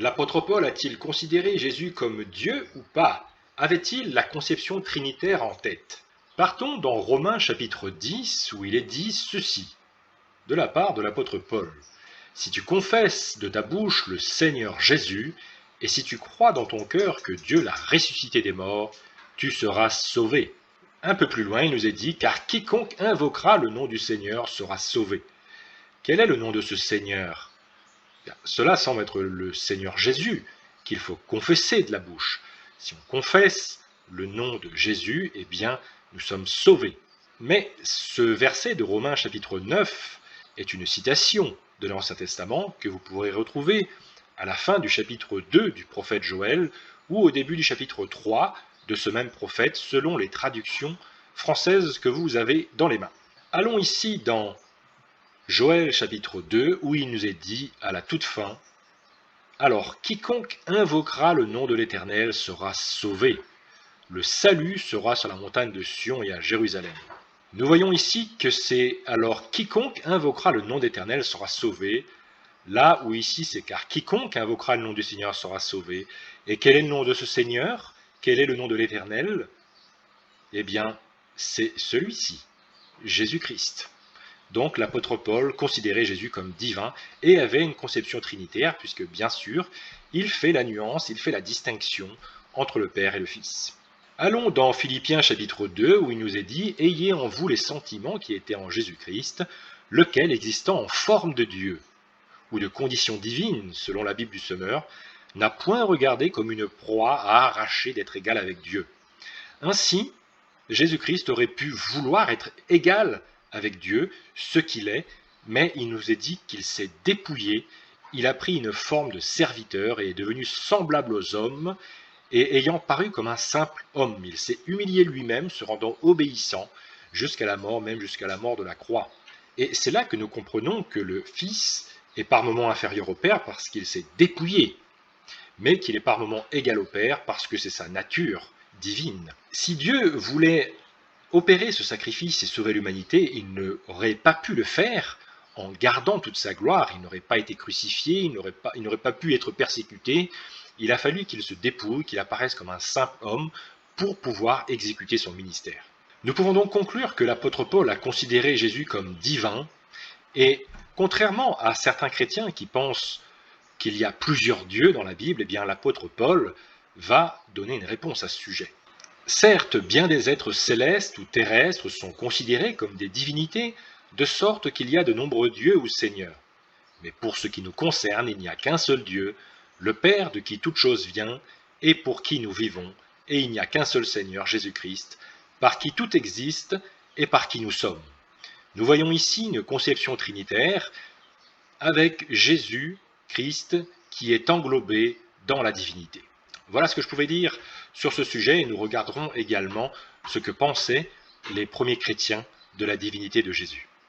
L'apôtre Paul a-t-il considéré Jésus comme Dieu ou pas? Avait-il la conception trinitaire en tête? Partons dans Romains chapitre 10 où il est dit ceci, de la part de l'apôtre Paul. Si tu confesses de ta bouche le Seigneur Jésus, et si tu crois dans ton cœur que Dieu l'a ressuscité des morts, tu seras sauvé. Un peu plus loin, il nous est dit, car quiconque invoquera le nom du Seigneur sera sauvé. Quel est le nom de ce Seigneur? Cela semble être le Seigneur Jésus qu'il faut confesser de la bouche. Si on confesse le nom de Jésus, eh bien, nous sommes sauvés. Mais ce verset de Romains chapitre 9 est une citation de l'Ancien Testament que vous pourrez retrouver à la fin du chapitre 2 du prophète Joël ou au début du chapitre 3 de ce même prophète selon les traductions françaises que vous avez dans les mains. Allons ici dans Joël chapitre 2 où il nous est dit à la toute fin « Alors quiconque invoquera le nom de l'Éternel sera sauvé. Le salut sera sur la montagne de Sion et à Jérusalem. » Nous voyons ici que c'est « alors quiconque invoquera le nom d'Éternel sera sauvé », là où ici c'est « car quiconque invoquera le nom du Seigneur sera sauvé ». Et quel est le nom de ce Seigneur? Quel est le nom de l'Éternel? Eh bien, c'est celui-ci, Jésus-Christ. Donc l'apôtre Paul considérait Jésus comme divin et avait une conception trinitaire, puisque bien sûr, il fait la nuance, il fait la distinction entre le Père et le Fils. Allons dans Philippiens chapitre 2, où il nous est dit « Ayez en vous les sentiments qui étaient en Jésus-Christ, lequel, existant en forme de Dieu, ou de condition divine, selon la Bible du Semeur, n'a point regardé comme une proie à arracher d'être égal avec Dieu. Ainsi, Jésus-Christ aurait pu vouloir être égal avec Dieu, ce qu'il est, mais il nous est dit qu'il s'est dépouillé, il a pris une forme de serviteur et est devenu semblable aux hommes, et ayant paru comme un simple homme, il s'est humilié lui-même, se rendant obéissant jusqu'à la mort, même jusqu'à la mort de la croix. Et c'est là que nous comprenons que le Fils est par moments inférieur au Père parce qu'il s'est dépouillé, mais qu'il est par moments égal au Père parce que c'est sa nature divine. Si Dieu voulait opérer ce sacrifice et sauver l'humanité, il n'aurait pas pu le faire en gardant toute sa gloire, il n'aurait pas été crucifié, il n'aurait pas pu être persécuté, il a fallu qu'il se dépouille, qu'il apparaisse comme un simple homme pour pouvoir exécuter son ministère. Nous pouvons donc conclure que l'apôtre Paul a considéré Jésus comme divin, et contrairement à certains chrétiens qui pensent qu'il y a plusieurs dieux dans la Bible, eh bien l'apôtre Paul va donner une réponse à ce sujet. Certes, bien des êtres célestes ou terrestres sont considérés comme des divinités, de sorte qu'il y a de nombreux dieux ou seigneurs. Mais pour ce qui nous concerne, il n'y a qu'un seul Dieu, le Père de qui toute chose vient, et pour qui nous vivons, et il n'y a qu'un seul Seigneur, Jésus-Christ, par qui tout existe et par qui nous sommes. Nous voyons ici une conception trinitaire avec Jésus-Christ qui est englobé dans la divinité. Voilà ce que je pouvais dire sur ce sujet, et nous regarderons également ce que pensaient les premiers chrétiens de la divinité de Jésus.